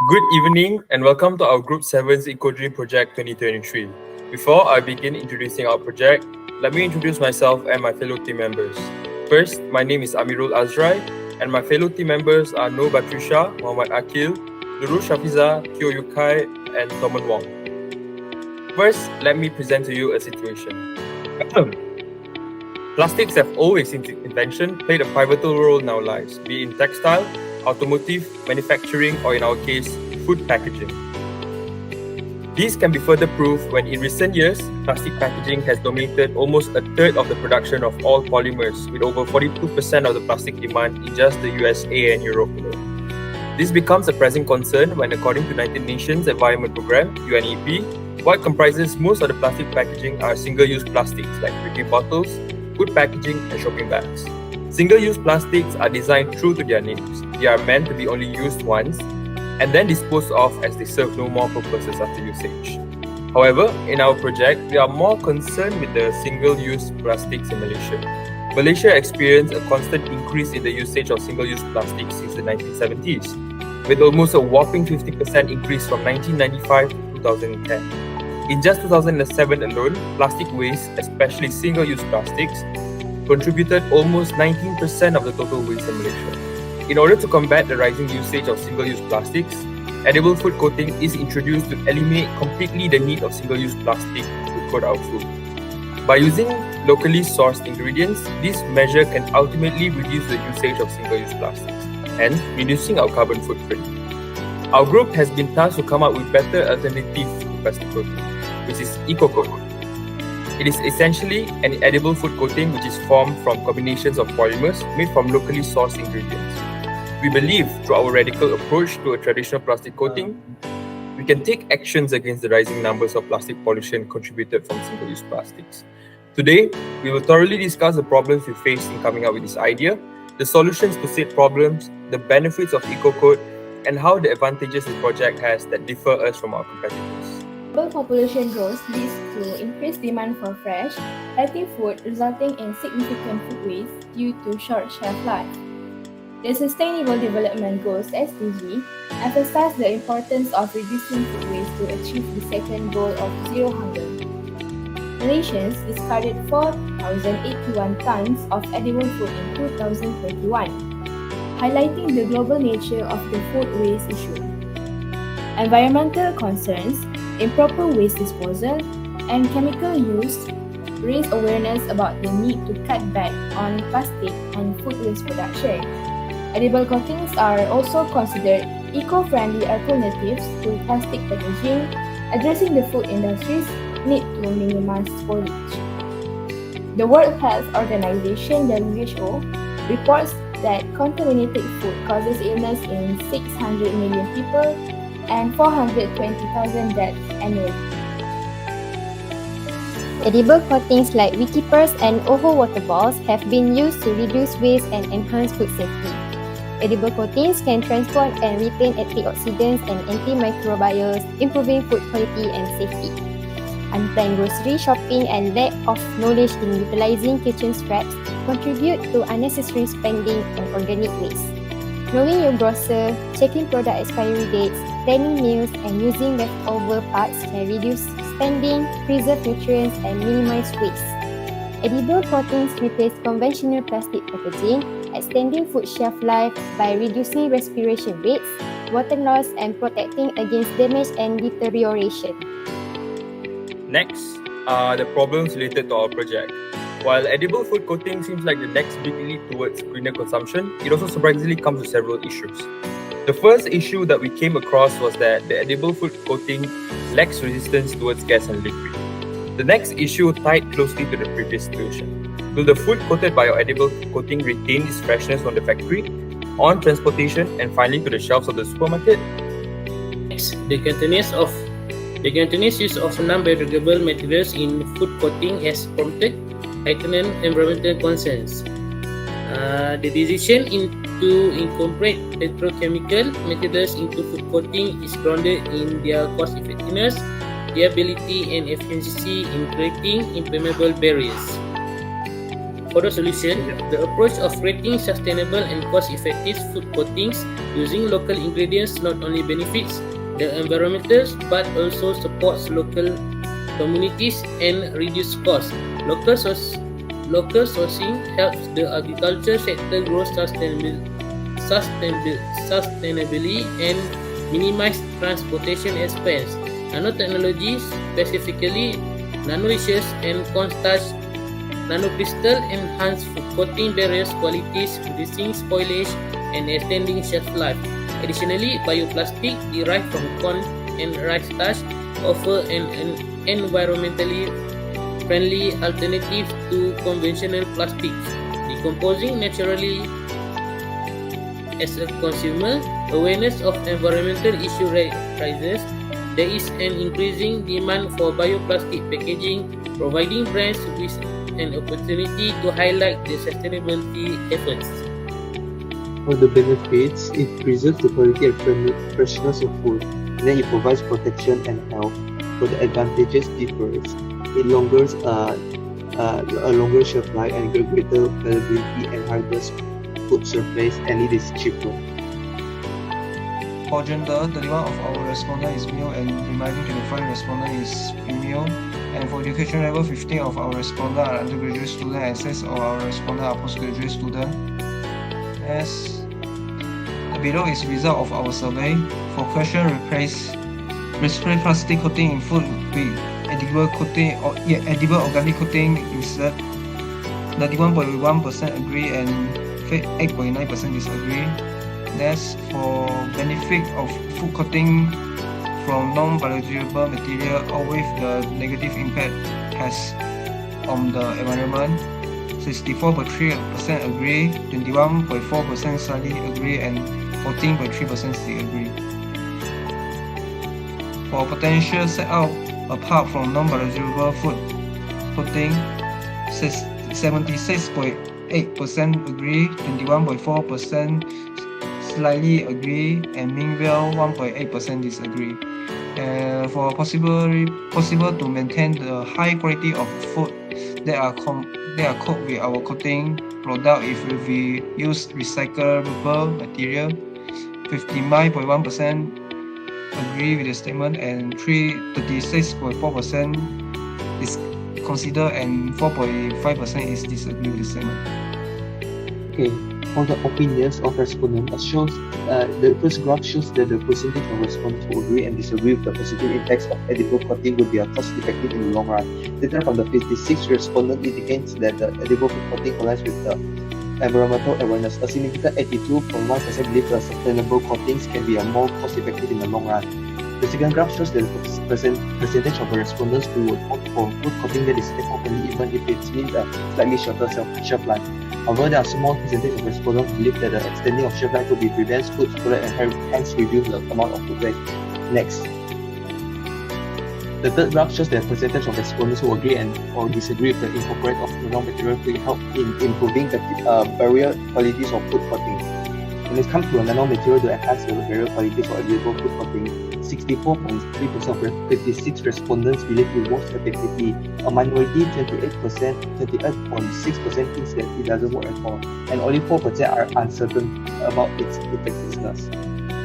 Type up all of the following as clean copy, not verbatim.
Good evening and welcome to our Group 7's Ecocoat Project 2023. Before I begin introducing our project, let me introduce myself and my fellow team members. First, my name is Amirul Azrai and my fellow team members are Noor Batrisha, Muhammad Akil, Nurul Shafiza, Kyo Yukai and Toman Wong. First, let me present to you a situation. Plastics have always, since its invention, played a pivotal role in our lives, be it in textile, automotive, manufacturing, or in our case, food packaging. These can be further proved when in recent years, plastic packaging has dominated almost a third of the production of all polymers, with over 42% of the plastic demand in just the USA and Europe alone. This becomes a pressing concern when, according to United Nations Environment Programme, UNEP, what comprises most of the plastic packaging are single-use plastics like drinking bottles, food packaging, and shopping bags. Single-use plastics are designed true to their names. They are meant to be only used once and then disposed of as they serve no more purposes after usage. However, in our project, we are more concerned with the single-use plastics in Malaysia. Malaysia experienced a constant increase in the usage of single-use plastics since the 1970s, with almost a whopping 50% increase from 1995 to 2010. In just 2007 alone, plastic waste, especially single-use plastics, contributed almost 19% of the total waste in Malaysia. In order to combat the rising usage of single-use plastics, edible food coating is introduced to eliminate completely the need of single-use plastic to coat our food. By using locally sourced ingredients, this measure can ultimately reduce the usage of single-use plastics, hence reducing our carbon footprint. Our group has been tasked to come up with better alternatives to plastic coating, which is Ecocoat. It is essentially an edible food coating which is formed from combinations of polymers made from locally sourced ingredients. We believe through our radical approach to a traditional plastic coating, we can take actions against the rising numbers of plastic pollution contributed from single-use plastics. Today, we will thoroughly discuss the problems we face in coming up with this idea, the solutions to said problems, the benefits of Ecocoat, and how the advantages this project has that differ us from our competitors. Global population growth leads to increased demand for fresh, healthy food, resulting in significant food waste due to short shelf life. The Sustainable Development Goals (SDG) emphasize the importance of reducing food waste to achieve the second goal of zero hunger. Malaysians discarded 4,081 tons of edible food in 2021, highlighting the global nature of the food waste issue. Environmental concerns, improper waste disposal, and chemical use raise awareness about the need to cut back on plastic and food waste production. Edible coatings are also considered eco-friendly alternatives to plastic packaging, addressing the food industry's need to minimize spoilage. The World Health Organization (WHO) reports that contaminated food causes illness in 600 million people and 420,000 deaths annually. Edible coatings like Wikipears and Oho water balls have been used to reduce waste and enhance food safety. Edible coatings can transport and retain antioxidants and antimicrobials, improving food quality and safety. Unplanned grocery shopping and lack of knowledge in utilizing kitchen scraps contribute to unnecessary spending on organic waste. Knowing your grocer, checking product expiry dates, planning meals, and using leftover parts can reduce spending, preserve nutrients, and minimize waste. Edible coatings replace conventional plastic packaging, extending food shelf life by reducing respiration rates, water loss, and protecting against damage and deterioration. Next are the problems related to our project. While edible food coating seems like the next big leap towards greener consumption, it also surprisingly comes with several issues. The first issue that we came across was that the edible food coating lacks resistance towards gas and liquid. The next issue tied closely to the previous situation. Will the food coated by our edible coating retain its freshness from the factory, on transportation, and finally to the shelves of the supermarket? Next, the continuous use of non-biodegradable materials in food coating has prompted heightened environmental concerns. The decision to incorporate petrochemical materials into food coating is grounded in their cost effectiveness, reliability, and efficiency in creating impermeable barriers. For the solution, the approach of creating sustainable and cost-effective food coatings using local ingredients not only benefits the environment but also supports local communities and reduce costs. Local sourcing helps the agriculture sector grow sustainably and minimize transportation expense. Nanotechnology, specifically nanorishes and cornstarch nanocrystal enhance food coating various qualities, reducing spoilage and extending shelf life. Additionally, bioplastic derived from corn and rice starch offer an environmentally friendly alternative to conventional plastics, decomposing naturally. As a consumer, awareness of environmental issues rises. There is an increasing demand for bioplastic packaging, providing brands with an opportunity to highlight their sustainability efforts. For the benefits, it preserves the quality and freshness of food, and then it provides protection and health. For the advantages differs, it a longer shelf life and greater valuability and higher food surface, and it is cheaper. For gender, 31 of our respondents is male and remaining 25 respondents is female. And for education level, 15 of our respondents are undergraduate students and 6 of our respondents are postgraduate students. As below is result of our survey. For question replace plastic coating in food with edible coating or edible organic coating instead. 91.1% agree and 8.9% disagree. Next, for benefit of food coating from non-biodegradable material or with the negative impact has on the environment, 64.3% agree, 21.4% slightly agree, and 14.3% disagree. For potential set out apart from non-biodegradable food coating, 76.8% agree, 21.4% slightly agree, and meanwhile 1.8% disagree. For possible to maintain the high quality of food that are cooked with our coating product if we use recyclable material, 59.1% agree with the statement, and 36.4% is consider, and 4.5% is disagree with the statement. Okay, for the opinions of respondents, the first graph shows that the percentage of respondents who agree and disagree with the positive impacts of edible coating would be cost-effective in the long run. Data from the 56 respondents indicates that the edible food coating aligns with the environmental awareness. A significant 82.1% believe the sustainable coatings can be more cost-effective in the long run. The second graph shows that the percentage of the respondents who would opt for food coating that is eco-friendly even if it means a slightly shorter shelf life. However, there are small percentage of respondents who believe that the extending of shelf life would prevent food spoilage and hence reduce the amount of food waste. Next. The third graph shows the percentage of respondents who agree or disagree with the incorporation of nanomaterial to help in improving the barrier qualities of food coating. When it comes to a nanomaterial to enhance the barrier qualities of edible food coating, 64.3% of 56 respondents believe it works effectively. A minority, 28.6% thinks that it doesn't work at all, and only 4% are uncertain about its effectiveness.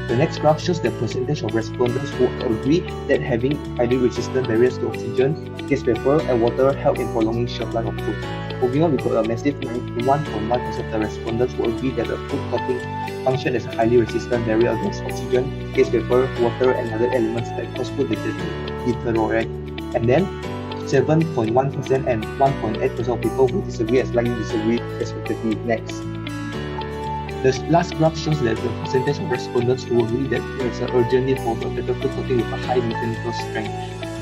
The next graph shows the percentage of respondents who agree that having highly resistant barriers to oxygen, gas vapor, and water help in prolonging shelf life of food. Moving on, we got a massive 91.1% of the respondents who agree that the food coating function as a highly resistant barrier against oxygen, gas vapor, water, and other elements that cause food deteriorate. And then 7.1% and 1.8% of people who disagree and slightly disagree respectively. Next. The last graph shows that the percentage of respondents who agree that there is an urgent need for a better food coating with a high mechanical strength.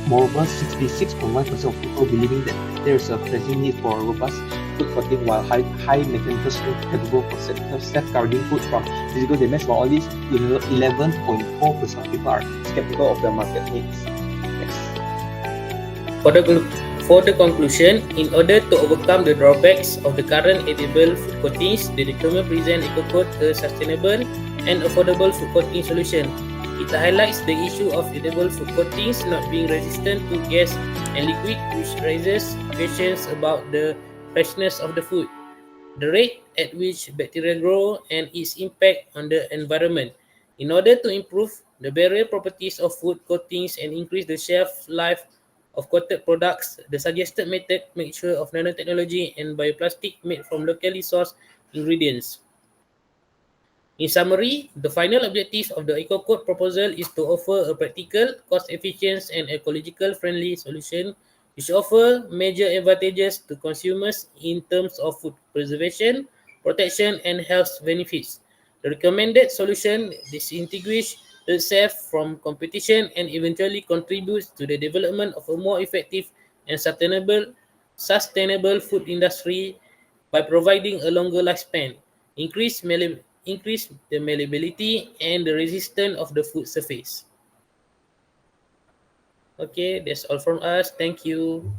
Moreover, 66.1% of people believing that there is a pressing need for a robust food coating while high mechanical strength capable of safeguarding food from physical damage, while only 11.4% of people are skeptical of the market needs. Next. For the conclusion, in order to overcome the drawbacks of the current edible food coatings, the document presents Ecocoat a sustainable and affordable food coating solution. It highlights the issue of edible food coatings not being resistant to gas and liquid, which raises questions about the freshness of the food, the rate at which bacteria grow, and its impact on the environment. In order to improve the barrier properties of food coatings and increase the shelf life of coated products, the suggested method makes sure of nanotechnology and bioplastic made from locally sourced ingredients. In summary, the final objective of the Ecocoat proposal is to offer a practical, cost-efficient, and ecological-friendly solution which offer major advantages to consumers in terms of food preservation, protection, and health benefits. The recommended solution distinguishes itself from competition and eventually contributes to the development of a more effective and sustainable food industry by providing a longer lifespan, increase the malleability and the resistance of the food surface. Okay, that's all from us. Thank you.